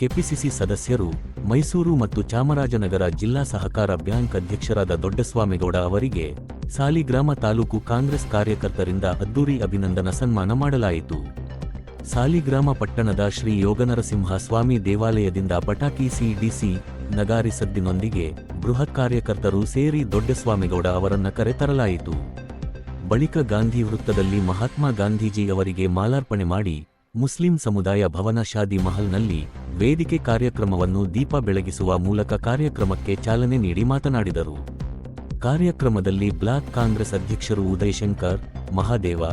KPCC ಸದಸ್ಯರು, ಮೈಸೂರು ಮತ್ತು ಚಾಮರಾಜನಗರ ಜಿಲ್ಲಾ ಸಹಕಾರ ಬ್ಯಾಂಕ್ ಅಧ್ಯಕ್ಷರಾದ ದೊಡ್ಡಸ್ವಾಮಿಗೌಡ ಅವರಿಗೆ ಸಾಲಿಗ್ರಾಮ ತಾಲೂಕು ಕಾಂಗ್ರೆಸ್ ಕಾರ್ಯಕರ್ತರಿಂದ ಅದ್ದೂರಿ ಅಭಿನಂದನಾ ಸನ್ಮಾನ ಮಾಡಲಾಯಿತು. ಸಾಲಿಗ್ರಾಮ ಪಟ್ಟಣದ ಶ್ರೀ ಯೋಗನರಸಿಂಹ ಸ್ವಾಮಿ ದೇವಾಲಯದಿಂದ ಪಟಾಕಿ ಸಿಡಿಸಿ ನಗಾರಿ ಸದ್ದಿನೊಂದಿಗೆ ಬೃಹತ್ ಕಾರ್ಯಕರ್ತರು ಸೇರಿ ದೊಡ್ಡಸ್ವಾಮಿಗೌಡ ಅವರನ್ನ ಕರೆತರಲಾಯಿತು. ಬಳಿಕ ಗಾಂಧಿ ವೃತ್ತದಲ್ಲಿ ಮಹಾತ್ಮ ಗಾಂಧೀಜಿ ಅವರಿಗೆ ಮಾಲಾರ್ಪಣೆ ಮಾಡಿ ಮುಸ್ಲಿಂ ಸಮುದಾಯ ಭವನ ಶಾದಿ ಮಹಲ್ನಲ್ಲಿ ವೇದಿಕೆ ಕಾರ್ಯಕ್ರಮವನ್ನು ದೀಪ ಬೆಳಗಿಸುವ ಮೂಲಕ ಕಾರ್ಯಕ್ರಮಕ್ಕೆ ಚಾಲನೆ ನೀಡಿ ಮಾತನಾಡಿದರು. ಕಾರ್ಯಕ್ರಮದಲ್ಲಿ ಬ್ಲಾಕ್ ಕಾಂಗ್ರೆಸ್ ಅಧ್ಯಕ್ಷರು ಉದಯಶಂಕರ್, ಮಹಾದೇವ,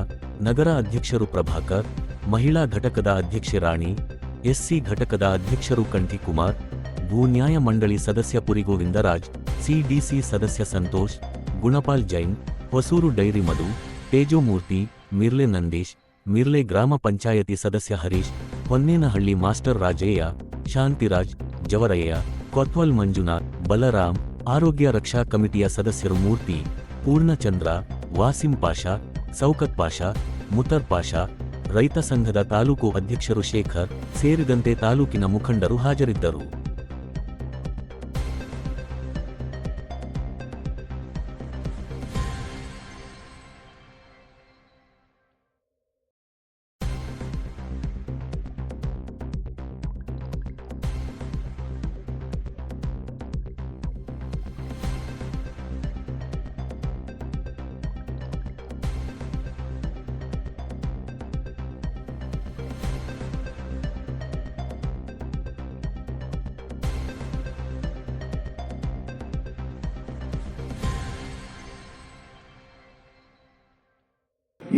ನಗರ ಅಧ್ಯಕ್ಷರು ಪ್ರಭಾಕರ್, ಮಹಿಳಾ ಘಟಕದ ಅಧ್ಯಕ್ಷೆ ರಾಣಿ, ಎಸ್ಸಿ ಘಟಕದ ಅಧ್ಯಕ್ಷರು ಕಂಠಿಕುಮಾರ್, ಭೂ ನ್ಯಾಯ ಮಂಡಳಿ ಸದಸ್ಯ ಪುರಿಗೋವಿಂದರಾಜ್, ಸಿಡಿಸಿ ಸದಸ್ಯ ಸಂತೋಷ್, ಗುಣಪಾಲ್ ಜೈನ್, ಹೊಸೂರು ಡೈರಿ ಮಧು, ತೇಜೋಮೂರ್ತಿ, ಮಿರ್ಲೆ ನಂದೀಶ್, ಮಿರ್ಲೆ ಗ್ರಾಮ ಪಂಚಾಯತಿ ಸದಸ್ಯ ಹರೀಶ್, ಹೊನ್ನೇನಹಳ್ಳಿ ಮಾಸ್ಟರ್ ರಾಜಯ್ಯ, ಶಾಂತಿರಾಜ್, ಜವರಯ್ಯ, ಕೊತ್ವಲ್ ಮಂಜುನಾಥ್, ಬಲರಾಮ್, ಆರೋಗ್ಯ ರಕ್ಷಾ ಕಮಿಟಿಯ ಸದಸ್ಯರು ಮೂರ್ತಿ, ಪೂರ್ಣಚಂದ್ರ, ವಾಸಿಂ ಪಾಷಾ, ಸೌಕತ್ ಪಾಷಾ, ಮುತರ್ ಪಾಷಾ, ರೈತ ಸಂಘದ ತಾಲೂಕು ಅಧ್ಯಕ್ಷರು ಶೇಖರ್ ಸೇರಿದಂತೆ ತಾಲೂಕಿನ ಮುಖಂಡರು ಹಾಜರಿದ್ದರು.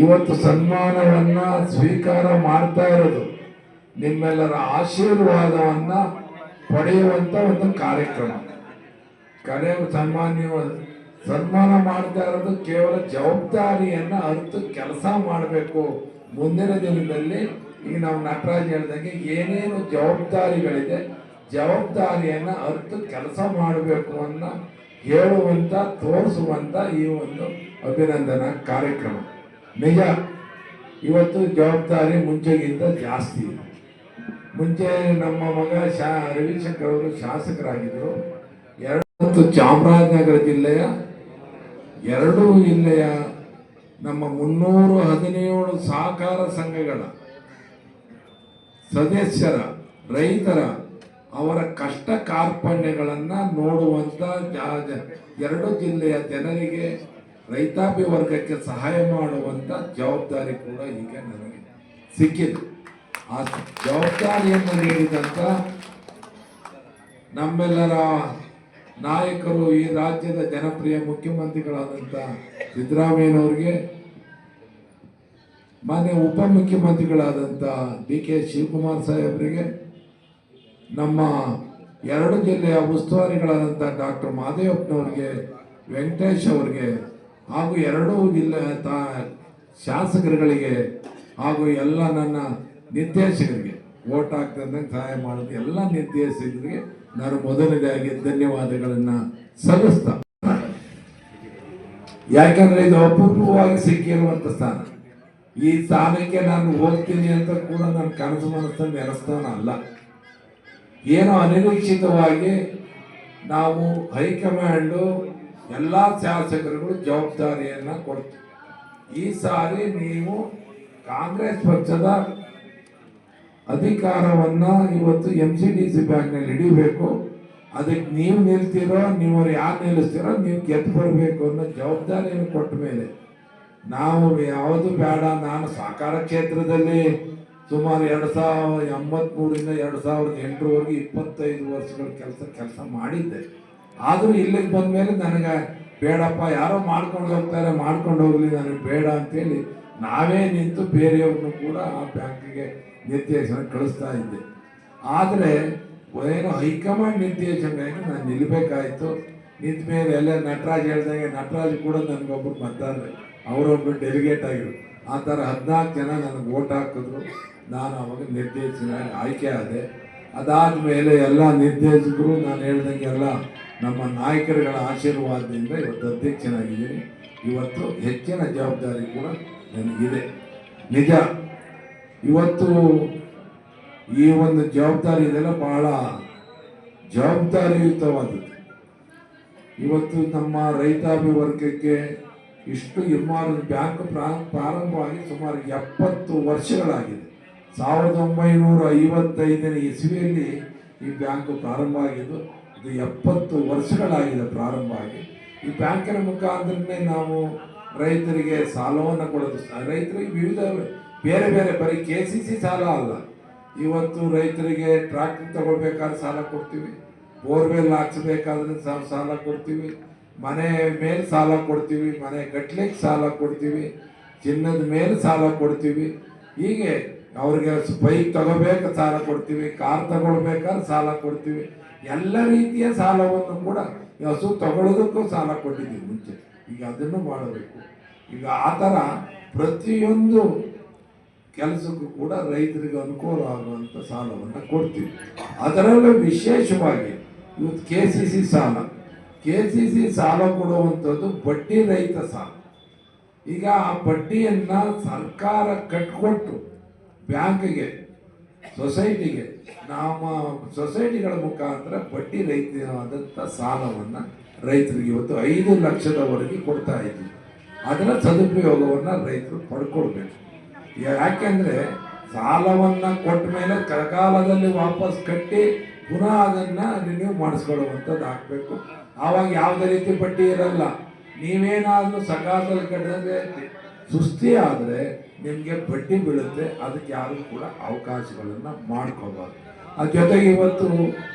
ಇವತ್ತು ಸನ್ಮಾನವನ್ನ ಸ್ವೀಕಾರ ಮಾಡ್ತಾ ಇರೋದು ನಿಮ್ಮೆಲ್ಲರ ಆಶೀರ್ವಾದವನ್ನ ಪಡೆಯುವಂತ ಒಂದು ಕಾರ್ಯಕ್ರಮ. ಸನ್ಮಾನ ಮಾಡ್ತಾ ಇರೋದು ಕೇವಲ ಜವಾಬ್ದಾರಿಯನ್ನ ಅರಿತು ಕೆಲಸ ಮಾಡಬೇಕು. ಮುಂದಿನ ದಿನದಲ್ಲಿ ಈಗ ನಾವು ನಟರಾಜ್ ಹೇಳ್ದಂಗೆ ಏನೇನು ಜವಾಬ್ದಾರಿಗಳಿದೆ, ಜವಾಬ್ದಾರಿಯನ್ನ ಅರಿತು ಕೆಲಸ ಮಾಡಬೇಕು ಅನ್ನ ಹೇಳುವಂತ, ತೋರಿಸುವಂತ ಈ ಒಂದು ಅಭಿನಂದನಾ ಕಾರ್ಯಕ್ರಮ. ನಿಜ, ಇವತ್ತು ಜವಾಬ್ದಾರಿ ಮುಂಚೆಗಿಂತ ಜಾಸ್ತಿ. ಮುಂಚೆ ನಮ್ಮ ಮಗ ರವಿಶಂಕರ್ ಅವರು ಶಾಸಕರಾಗಿದ್ದರು. ಚಾಮರಾಜನಗರ ಜಿಲ್ಲೆಯ 2 ಜಿಲ್ಲೆಯ ನಮ್ಮ 317 ಸಹಕಾರ ಸಂಘಗಳ ಸದಸ್ಯರ, ರೈತರ ಅವರ ಕಷ್ಟ ಕಾರ್ಪಣ್ಯಗಳನ್ನು ನೋಡುವಂತ 2 ಜಿಲ್ಲೆಯ ಜನರಿಗೆ, ರೈತಾಪಿ ವರ್ಗಕ್ಕೆ ಸಹಾಯ ಮಾಡುವಂತ ಜವಾಬ್ದಾರಿ ಕೂಡ ಈಗ ನನಗೆ ಸಿಕ್ಕಿದೆ. ಆ ಜವಾಬ್ದಾರಿಯನ್ನು ನೀಡಿದಂತ ನಮ್ಮೆಲ್ಲರ ನಾಯಕರು, ಈ ರಾಜ್ಯದ ಜನಪ್ರಿಯ ಮುಖ್ಯಮಂತ್ರಿಗಳಾದಂಥ ಸಿದ್ದರಾಮಯ್ಯನವ್ರಿಗೆ, ಮಾನ್ಯ ಉಪಮುಖ್ಯಮಂತ್ರಿಗಳಾದಂಥ ಡಿ ಕೆ ಶಿವಕುಮಾರ್ ಸಾಹೇಬರಿಗೆ, ನಮ್ಮ 2 ಜಿಲ್ಲೆಯ ಉಸ್ತುವಾರಿಗಳಾದಂಥ ಡಾಕ್ಟರ್ ಮಾದೇವಪ್ಪನವ್ರಿಗೆ, ವೆಂಕಟೇಶ್ ಅವರಿಗೆ, ಹಾಗೂ 2 ಜಿಲ್ಲೆಯ ಶಾಸಕರುಗಳಿಗೆ, ಹಾಗೂ ಎಲ್ಲ ನನ್ನ ನಿರ್ದೇಶಕರಿಗೆ, ವೋಟ್ ಹಾಕ್ತಂದಂಗೆ ಸಹಾಯ ಮಾಡೋದು ಎಲ್ಲ ನಿರ್ದೇಶಕರಿಗೆ ನಾನು ಮೊದಲನೇದಾಗಿ ಧನ್ಯವಾದಗಳನ್ನು ಸಲ್ಲಿಸ್ತಾ. ಯಾಕಂದ್ರೆ ಇದು ಅಪೂರ್ವವಾಗಿ ಸಿಕ್ಕಿರುವಂಥ ಸ್ಥಾನ. ಈ ಸ್ಥಾನಕ್ಕೆ ನಾನು ಹೋಗ್ತೀನಿ ಅಂತ ಕೂಡ ನನ್ನ ಕನಸು ಮನಸ್ಸನ್ನು ನೆನೆಸ್ತಾನ ಅಲ್ಲ. ಏನೋ ಅನಿರೀಕ್ಷಿತವಾಗಿ ನಾವು ಹೈಕಮಾಂಡು ಎಲ್ಲ ಶಾಸಕರುಗಳು ಜವಾಬ್ದಾರಿಯನ್ನು ಕೊಡ್ತೀವಿ. ಈ ಸಾರಿ ನೀವು ಕಾಂಗ್ರೆಸ್ ಪಕ್ಷದ ಅಧಿಕಾರವನ್ನ ಇವತ್ತು MCDC ಬ್ಯಾಂಕ್ನಲ್ಲಿ ಹಿಡಿಬೇಕು. ಅದಕ್ಕೆ ನೀವು ನಿಲ್ತೀರೋ, ನೀವು ಯಾರು ನಿಲ್ಲಿಸ್ತೀರೋ, ನೀವು ಗೆದ್ದು ಬರಬೇಕು ಅನ್ನೋ ಜವಾಬ್ದಾರಿಯನ್ನು ಕೊಟ್ಟ ಮೇಲೆ ನಾವು ಯಾವುದು ಬೇಡ. ನಾನು ಸಹಕಾರ ಕ್ಷೇತ್ರದಲ್ಲಿ ಸುಮಾರು 1983ರಿಂದ 2008ರವರೆಗೆ 25 ವರ್ಷಗಳ ಕೆಲಸ ಮಾಡಿದ್ದೆ. ಆದರೂ ಇಲ್ಲಿಗೆ ಬಂದ ಮೇಲೆ ನನಗೆ ಬೇಡಪ್ಪ, ಯಾರೋ ಮಾಡ್ಕೊಂಡು ಹೋಗ್ತಾರೆ, ಮಾಡ್ಕೊಂಡು ಹೋಗ್ಲಿ, ನನಗೆ ಬೇಡ ಅಂತೇಳಿ ನಾವೇ ನಿಂತು ಬೇರೆಯವ್ರನ್ನು ಕೂಡ ಆ ಬ್ಯಾಂಕಿಗೆ ನಿರ್ದೇಶನ ಕಳಿಸ್ತಾ ಇದ್ದೆ. ಆದರೆ ಏನೋ ಹೈಕಮಾಂಡ್ ನಿರ್ದೇಶನಕ್ಕೆ ನಾನು ನಿಲ್ಲಬೇಕಾಯಿತು. ನಿಂತ ಮೇಲೆ ಎಲ್ಲ ನಟರಾಜ್ ಹೇಳ್ದಂಗೆ, ನಟರಾಜ್ ಕೂಡ ನನಗೊಬ್ಬರು ಬರ್ತಾರೆ, ಅವರೊಬ್ಬರು ಡೆಲಿಗೇಟ್ ಆಗಿರು. ಆ ಥರ 14 ಜನ ನನಗೆ ಓಟ್ ಹಾಕಿದ್ರು. ನಾನು ಅವಾಗ ನಿರ್ದೇಶನ ಆಯ್ಕೆ ಆದೆ. ಅದಾದ ಮೇಲೆ ಎಲ್ಲ ನಿರ್ದೇಶಕರು ನಾನು ಹೇಳ್ದಂಗೆ ಎಲ್ಲ ನಮ್ಮ ನಾಯಕರುಗಳ ಆಶೀರ್ವಾದದಿಂದ ಇವತ್ತು ಅಧ್ಯಕ್ಷನಾಗಿದ್ದೀನಿ. ಇವತ್ತು ಹೆಚ್ಚಿನ ಜವಾಬ್ದಾರಿ ಕೂಡ ನನಗಿದೆ. ನಿಜ, ಇವತ್ತು ಈ ಒಂದು ಜವಾಬ್ದಾರಿ ಇದೆಲ್ಲ ಬಹಳ ಜವಾಬ್ದಾರಿಯುತವಾದದ್ದು. ಇವತ್ತು ನಮ್ಮ ರೈತಾಪಿ ವರ್ಗಕ್ಕೆ ಇಷ್ಟು ಬ್ಯಾಂಕ್ ಪ್ರಾರಂಭವಾಗಿ ಸುಮಾರು 70 ವರ್ಷಗಳಾಗಿದೆ. 1955ನೇ ಇಸ್ವಿಯಲ್ಲಿ ಈ ಬ್ಯಾಂಕ್ ಪ್ರಾರಂಭ ಆಗಿದ್ದು, ಇದು 70 ವರ್ಷಗಳಾಗಿದೆ ಪ್ರಾರಂಭ ಆಗಿ. ಈ ಬ್ಯಾಂಕಿನ ಮುಖಾಂತರನೇ ನಾವು ರೈತರಿಗೆ ಸಾಲವನ್ನು ಕೊಡೋದು. ರೈತರಿಗೆ ವಿವಿಧ ಬೇರೆ ಬೇರೆ ಬರೀ KCC ಸಾಲ ಅಲ್ಲ, ಇವತ್ತು ರೈತರಿಗೆ ಟ್ರ್ಯಾಕ್ಟರ್ ತಗೊಳ್ಬೇಕಾದ್ರೆ ಸಾಲ ಕೊಡ್ತೀವಿ, ಬೋರ್ವೆಲ್ ಹಾಕ್ಸ್ಬೇಕಾದ್ರೆ ಸಾಲ ಕೊಡ್ತೀವಿ, ಮನೆ ಮೇಲೆ ಸಾಲ ಕೊಡ್ತೀವಿ, ಮನೆ ಕಟ್ಲಿಕ್ಕೆ ಸಾಲ ಕೊಡ್ತೀವಿ, ಚಿನ್ನದ ಮೇಲೆ ಸಾಲ ಕೊಡ್ತೀವಿ. ಹೀಗೆ ಅವ್ರಿಗೆ ಬೈಕ್ ತಗೋಬೇಕು ಸಾಲ ಕೊಡ್ತೀವಿ, ಕಾರ್ ತಗೊಳ್ಬೇಕಾದ್ರೆ ಸಾಲ ಕೊಡ್ತೀವಿ. ಎಲ್ಲ ರೀತಿಯ ಸಾಲವನ್ನು ಕೂಡ ಹಸು ತಗೊಳ್ಳೋದಕ್ಕೂ ಸಾಲ ಕೊಟ್ಟಿದ್ದೀವಿ ಮುಂಚೆ. ಈಗ ಅದನ್ನು ಮಾಡಬೇಕು. ಈಗ ಆ ಥರ ಪ್ರತಿಯೊಂದು ಕೆಲಸಕ್ಕೂ ಕೂಡ ರೈತರಿಗೆ ಅನುಕೂಲ ಆಗುವಂಥ ಸಾಲವನ್ನು ಕೊಡ್ತೀವಿ. ಅದರಲ್ಲೂ ವಿಶೇಷವಾಗಿ ಇವತ್ತು KCC ಸಾಲ ಕೊಡುವಂಥದ್ದು ಬಡ್ಡಿ ರಹಿತ ಸಾಲ. ಈಗ ಆ ಬಡ್ಡಿಯನ್ನು ಸರ್ಕಾರ ಕಟ್ಕೊಟ್ಟು ಬ್ಯಾಂಕ್ಗೆ, ಸೊಸೈಟಿಗೆ, ನಮ್ಮ ಸೊಸೈಟಿಗಳ ಮುಖಾಂತರ ಬಡ್ಡಿ ರಹಿತವಾದಂಥ ಸಾಲವನ್ನು ರೈತರಿಗೆ ಇವತ್ತು 5 ಲಕ್ಷದವರೆಗೆ ಕೊಡ್ತಾ ಇದ್ದೀವಿ. ಅದರ ಸದುಪಯೋಗವನ್ನು ರೈತರು ಪಡ್ಕೊಳ್ಬೇಕು. ಯಾಕೆಂದರೆ ಸಾಲವನ್ನು ಕೊಟ್ಟ ಮೇಲೆ ಕಕಾಲದಲ್ಲಿ ವಾಪಸ್ ಕಟ್ಟಿ ಪುನಃ ಅದನ್ನು ರಿನ್ಯೂ ಮಾಡಿಸ್ಕೊಳ್ಳುವಂಥದ್ದು ಆಗಬೇಕು. ಆವಾಗ ಯಾವುದೇ ರೀತಿ ಬಡ್ಡಿ ಇರಲ್ಲ. ನೀವೇನಾದರೂ ಸಕಾಲದಲ್ಲಿ ಕಟ್ಟಿದ್ರೆ ಸುಸ್ತಿ ಆದರೆ ನಿಮಗೆ ಬಡ್ಡಿ ಬೀಳುತ್ತೆ. ಅದಕ್ಕೆ ಯಾರು ಕೂಡ ಅವಕಾಶಗಳನ್ನು ಮಾಡ್ಕೋಬಾರ್ದು. ಅದ್ರ ಜೊತೆಗೆ ಇವತ್ತು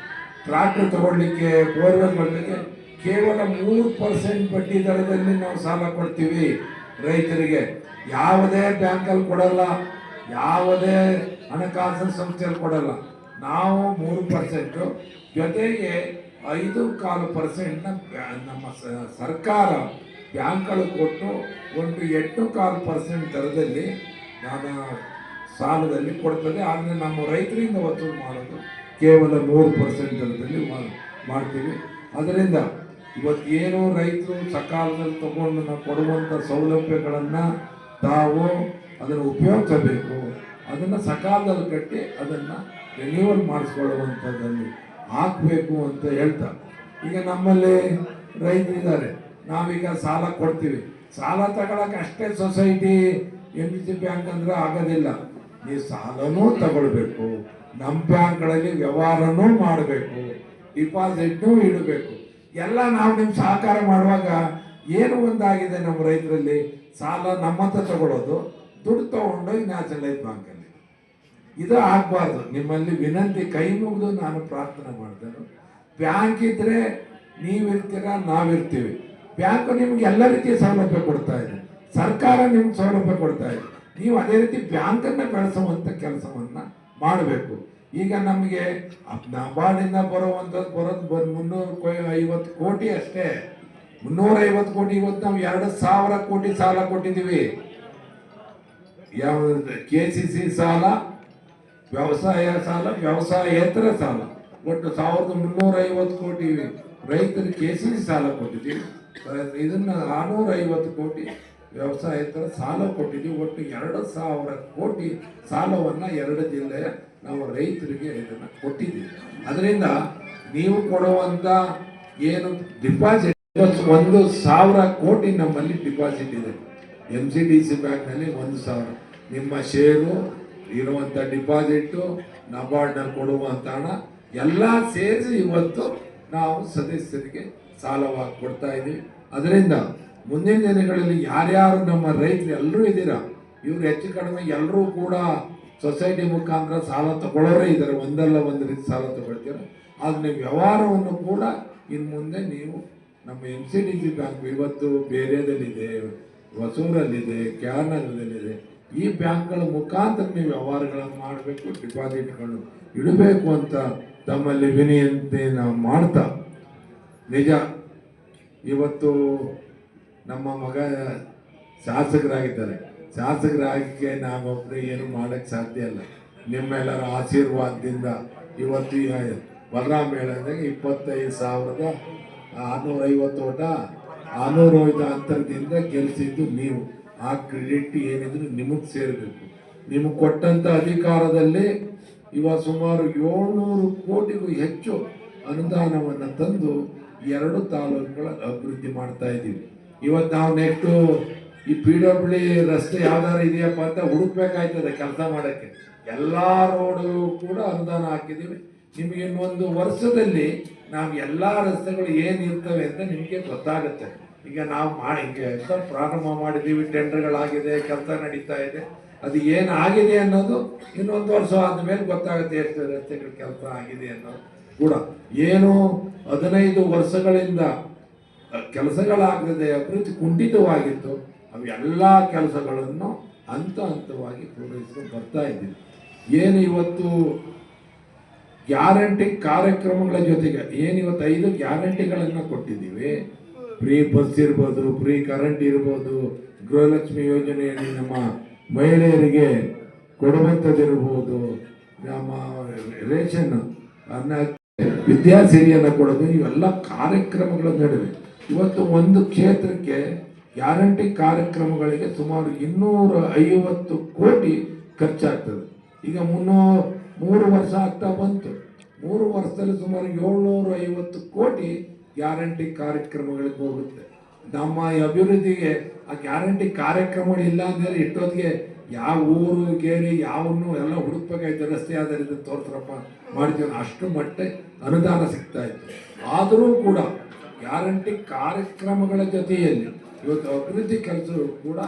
ಟ್ರ್ಯಾಕ್ಟರ್ ತಗೊಳ್ಳಿಕ್ಕೆ, ಬೋರ್ವೆಲ್ ಮಾಡಲಿಕ್ಕೆ ಕೇವಲ 3% ಬಡ್ಡಿ ದರದಲ್ಲಿ ನಾವು ಸಾಲ ಕೊಡ್ತೀವಿ ರೈತರಿಗೆ. ಯಾವುದೇ ಬ್ಯಾಂಕಲ್ಲಿ ಕೊಡಲ್ಲ, ಯಾವುದೇ ಹಣಕಾಸಿನ ಸಂಸ್ಥೆಯಲ್ಲಿ ಕೊಡಲ್ಲ. ನಾವು 3%, ಜೊತೆಗೆ 5.25% ನಮ್ಮ ಸರ್ಕಾರ ಬ್ಯಾಂಕ್ಗಳು ಕೊಟ್ಟು ಒಂದು 8.25% ದರದಲ್ಲಿ ಸಾಲದಲ್ಲಿ ಕೊಡ್ತದೆ. ಆದರೆ ನಮ್ಮ ರೈತರಿಂದ ವಸೂಲು ಮಾಡೋದು ಕೇವಲ 3% ದರದಲ್ಲಿ ಮಾಡ್ತೀವಿ. ಅದರಿಂದ ಇವತ್ತೇನು ರೈತರು ಸಕಾಲದಲ್ಲಿ ತಗೊಂಡು ನಾವು ಕೊಡುವಂಥ ಸೌಲಭ್ಯಗಳನ್ನು ತಾವು ಅದನ್ನು ಉಪಯೋಗಿಸಬೇಕು. ಅದನ್ನು ಸಕಾಲದಲ್ಲಿ ಕಟ್ಟಿ ಅದನ್ನು ರಿನ್ಯೂವಲ್ ಮಾಡಿಸ್ಕೊಳ್ಳುವಂಥದ್ದಲ್ಲಿ ಹಾಕಬೇಕು ಅಂತ ಹೇಳ್ತಾ, ಈಗ ನಮ್ಮಲ್ಲಿ ರೈತರಿದ್ದಾರೆ, ನಾವೀಗ ಸಾಲ ಕೊಡ್ತೀವಿ. ಸಾಲ ತಗೊಳಕ್ಕೆ ಅಷ್ಟೇ ಸೊಸೈಟಿ MBC ಬ್ಯಾಂಕ್ ಅಂದರೆ ಆಗೋದಿಲ್ಲ. ನೀವು ಸಾಲನೂ ತಗೊಳ್ಬೇಕು, ನಮ್ಮ ಬ್ಯಾಂಕ್ಗಳಲ್ಲಿ ವ್ಯವಹಾರನೂ ಮಾಡಬೇಕು, ಡಿಪಾಸಿಟ್ನೂ ಇಡಬೇಕು. ಎಲ್ಲ ನಾವು ನಿಮ್ಮ ಸಹಕಾರ ಮಾಡುವಾಗ ಏನು ಒಂದಾಗಿದೆ ನಮ್ಮ ರೈತರಲ್ಲಿ, ಸಾಲ ನಮ್ಮ ಹತ್ರ ತಗೊಳ್ಳೋದು, ದುಡ್ಡು ತೊಗೊಂಡೋಗಿ ನ್ಯಾಷನಲೈಸ್ ಬ್ಯಾಂಕಲ್ಲಿ. ಇದು ಆಗಬಾರ್ದು. ನಿಮ್ಮಲ್ಲಿ ವಿನಂತಿ, ಕೈ ಮುಗಿದು ನಾನು ಪ್ರಾರ್ಥನೆ ಮಾಡ್ತೇನೆ. ಬ್ಯಾಂಕ್ ಇದ್ದರೆ ನೀವಿರ್ತೀರ, ನಾವಿರ್ತೀವಿ. ಬ್ಯಾಂಕು ನಿಮ್ಗೆ ಎಲ್ಲ ರೀತಿಯ ಸೌಲಭ್ಯ ಕೊಡ್ತಾ ಇದೆ, ಸರ್ಕಾರ ನಿಮ್ಗೆ ಸೌಲಭ್ಯ ಕೊಡ್ತಾ ಇದೆ. ನೀವು ಅದೇ ರೀತಿ ಬ್ಯಾಂಕನ್ನು ಬೆಳೆಸುವಂಥ ಕೆಲಸವನ್ನು ಮಾಡಬೇಕು. ಈಗ ನಮಗೆ ನಬಾರ್ಡಿಂದ ಬರೋದು 350 ಕೋಟಿ ಅಷ್ಟೇ. 350 ಕೋಟಿ. ಇವತ್ತು ನಾವು 2,000 ಕೋಟಿ ಸಾಲ ಕೊಟ್ಟಿದ್ದೀವಿ. ಯಾವ KCC ಸಾಲ, ವ್ಯವಸಾಯ ಸಾಲ, ವ್ಯವಸಾಯೇತರ ಸಾಲ, ಒಟ್ಟು 1,350 ಕೋಟಿ ರೈತರು KCC ಸಾಲ ಕೊಟ್ಟಿದ್ದೀವಿ. ಇದನ್ನು 650 ಕೋಟಿ ವ್ಯವಸಾಯೇತರ ಸಾಲ ಕೊಟ್ಟಿದ್ದೀವಿ. ಒಟ್ಟು 2,000 ಕೋಟಿ ಸಾಲವನ್ನು 2 ಜಿಲ್ಲೆಯ ನಾವು ರೈತರಿಗೆ ಇದನ್ನು ಕೊಟ್ಟಿದ್ದೀವಿ. ಅದರಿಂದ ನೀವು ಕೊಡುವಂಥ ಏನು ಡಿಪಾಸಿಟ್, 1,000 ಕೋಟಿ ನಮ್ಮಲ್ಲಿ ಡಿಪಾಸಿಟ್ ಇದೆ. MCDC ಬ್ಯಾಂಕ್ನಲ್ಲಿ 1,000 ನಿಮ್ಮ ಷೇರು ಇರುವಂಥ ಡಿಪಾಸಿಟ್ಟು, ನಬಾರ್ಡ್ನಲ್ಲಿ ಕೊಡುವಂಥ ಹಣ ಎಲ್ಲ ಸೇರಿಸಿ ಇವತ್ತು ನಾವು ಸದಸ್ಯರಿಗೆ ಸಾಲವಾಗಿ ಕೊಡ್ತಾ ಇದ್ದೀವಿ. ಅದರಿಂದ ಮುಂದಿನ ದಿನಗಳಲ್ಲಿ ಯಾರ್ಯಾರು ನಮ್ಮ ರೈತರು ಎಲ್ಲರೂ ಇದ್ದೀರಾ, ಇವರು ಹೆಚ್ಚು ಕಡಿಮೆ ಎಲ್ಲರೂ ಕೂಡ ಸೊಸೈಟಿ ಮುಖಾಂತರ ಸಾಲ ತಗೊಳ್ಳೋರೇ ಇದ್ದಾರೆ. ಒಂದಲ್ಲ ಒಂದು ರೀತಿ ಸಾಲ ತಗೊಳ್ತೀರ. ಆದರೆ ವ್ಯವಹಾರವನ್ನು ಕೂಡ ಇನ್ನು ಮುಂದೆ ನೀವು ನಮ್ಮ MCDC ಬ್ಯಾಂಕ್ ಇವತ್ತು ಬೇರೆದಲ್ಲಿದೆ, ಹೊಸೂರಲ್ಲಿದೆ, ಕ್ಯಾರ್ನಗರದಲ್ಲಿದೆ. ಈ ಬ್ಯಾಂಕ್ಗಳ ಮುಖಾಂತರ ನೀವು ವ್ಯವಹಾರಗಳನ್ನು ಮಾಡಬೇಕು, ಡಿಪಾಸಿಟ್ಗಳು ಇಡಬೇಕು ಅಂತ ತಮ್ಮಲ್ಲಿ ವಿನಂತಿ ನಾವು ಮಾಡ್ತಾ, ನಿಜ ಇವತ್ತು ನಮ್ಮ ಮಗ ಶಾಸಕರಾಗಿದ್ದಾರೆ. ಶಾಸಕರಾಗಿ ನಾವೊಬ್ಬರು ಏನು ಮಾಡೋಕ್ಕೆ ಸಾಧ್ಯ ಇಲ್ಲ. ನಿಮ್ಮೆಲ್ಲರ ಆಶೀರ್ವಾದದಿಂದ ಇವತ್ತು ಬಲರಾಮ್ ಹೇಳಿದಾಗ 25,650 ಓಟ 605 ಅಂತರದಿಂದ ಗೆಲ್ಲಿಸಿದ್ದು ನೀವು. ಆ ಕ್ರೆಡಿಟ್ ಏನಿದ್ರು ನಿಮಗೆ ಸೇರಬೇಕು. ನಿಮಗೆ ಕೊಟ್ಟಂಥ ಅಧಿಕಾರದಲ್ಲಿ ಇವಾಗ ಸುಮಾರು 700 ಕೋಟಿಗೂ ಹೆಚ್ಚು ಅನುದಾನವನ್ನು ತಂದು 2 ತಾಲೂಕುಗಳ ಅಭಿವೃದ್ಧಿ ಮಾಡ್ತಾ ಇದ್ದೀವಿ. ಇವತ್ತು ನಾವು ನೆಕ್ಸ್ಟು ಈ PWD ರಸ್ತೆ ಯಾವ್ದಾರು ಇದೆಯಪ್ಪ ಅಂತ ಹುಡುಕ್ಬೇಕಾಯ್ತದೆ ಕೆಲಸ ಮಾಡೋಕ್ಕೆ. ಎಲ್ಲ ರೋಡು ಕೂಡ ಅನುದಾನ ಹಾಕಿದ್ದೀವಿ. ನಿಮಗೆ ಇನ್ನೊಂದು ವರ್ಷದಲ್ಲಿ ನಾವು ಎಲ್ಲ ರಸ್ತೆಗಳು ಏನಿರ್ತವೆ ಅಂತ ನಿಮಗೆ ಗೊತ್ತಾಗುತ್ತೆ. ಈಗ ನಾವು ಪ್ರಾರಂಭ ಮಾಡಿದ್ದೀವಿ, ಟೆಂಡರ್ಗಳಾಗಿದೆ, ಕೆಲಸ ನಡೀತಾ ಇದೆ. ಅದು ಏನಾಗಿದೆ ಅನ್ನೋದು ಇನ್ನೊಂದು ವರ್ಷ ಆದಮೇಲೆ ಗೊತ್ತಾಗುತ್ತೆ ಎಷ್ಟು ರಸ್ತೆಗಳ ಕೆಲಸ ಆಗಿದೆ ಅನ್ನೋದು ಕೂಡ. ಏನು 15 ವರ್ಷಗಳಿಂದ ಕೆಲಸಗಳಾಗದೆ ಅಭಿವೃದ್ಧಿ ಕುಂಠಿತವಾಗಿತ್ತು, ಅವೆಲ್ಲ ಕೆಲಸಗಳನ್ನು ಹಂತವಾಗಿ ಪೂರೈಸ್ಕೊಂಡು ಬರ್ತಾ ಇದ್ದೀವಿ. ಏನು ಇವತ್ತು ಗ್ಯಾರಂಟಿ ಕಾರ್ಯಕ್ರಮಗಳ ಜೊತೆಗೆ ಇವತ್ತು 5 ಗ್ಯಾರಂಟಿಗಳನ್ನು ಕೊಟ್ಟಿದ್ದೀವಿ. ಫ್ರೀ ಬಸ್ ಇರ್ಬೋದು, ಫ್ರೀ ಕರೆಂಟ್ ಇರ್ಬೋದು, ಗೃಹಲಕ್ಷ್ಮಿ ಯೋಜನೆಯಲ್ಲಿ ನಮ್ಮ ಮಹಿಳೆಯರಿಗೆ ಕೊಡುವಂಥದ್ದಿರ್ಬೋದು, ನಮ್ಮ ರೇಷನ್ ಅನ್ನ ವಿದ್ಯಾಸಿರಿಯನ್ನು ಕೊಡೋದು, ಇವೆಲ್ಲ ಕಾರ್ಯಕ್ರಮಗಳ ನಡುವೆ ಇವತ್ತು ಒಂದು ಕ್ಷೇತ್ರಕ್ಕೆ ಗ್ಯಾರಂಟಿ ಕಾರ್ಯಕ್ರಮಗಳಿಗೆ ಸುಮಾರು 250 ಕೋಟಿ ಖರ್ಚಾಗ್ತದೆ. ಈಗ 3 ವರ್ಷ ಆಗ್ತಾ ಬಂತು. 3 ವರ್ಷದಲ್ಲಿ ಸುಮಾರು 750 ಕೋಟಿ ಗ್ಯಾರಂಟಿ ಕಾರ್ಯಕ್ರಮಗಳಿಗೆ ಹೋಗುತ್ತೆ. ನಮ್ಮ ಅಭಿವೃದ್ಧಿಗೆ ಆ ಗ್ಯಾರಂಟಿ ಕಾರ್ಯಕ್ರಮಗಳಿಲ್ಲ ಅಂದರೆ ಇಷ್ಟೊತ್ತಿಗೆ ಯಾವ ಊರು ಗೇರಿ ಯಾವನ್ನು ಎಲ್ಲ ಹುಡುಕ್ಬೇಕಾಯ್ತು. ರಸ್ತೆ ಆಧಾರಿತ ತೋರ್ಸ್ರಪ್ಪ ಮಾಡ್ತೀವಿ, ಅಷ್ಟು ಮಟ್ಟ ಅನುದಾನ ಸಿಗ್ತಾ ಇತ್ತು. ಆದರೂ ಕೂಡ ಗ್ಯಾರಂಟಿ ಕಾರ್ಯಕ್ರಮಗಳ ಜೊತೆಯಲ್ಲಿ ಇವತ್ತು ಅಭಿವೃದ್ಧಿ ಕೆಲಸ ಕೂಡ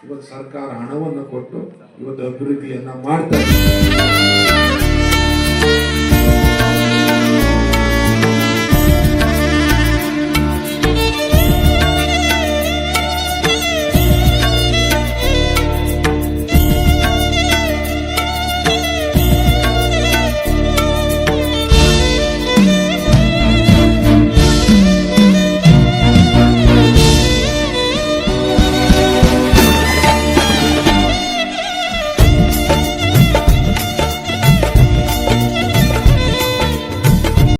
ಇವತ್ತು ಸರ್ಕಾರ ಹಣವನ್ನು ಕೊಟ್ಟು ಇವತ್ತು ಅಭಿವೃದ್ಧಿಯನ್ನು ಮಾಡ್ತಾ ಇದೆ.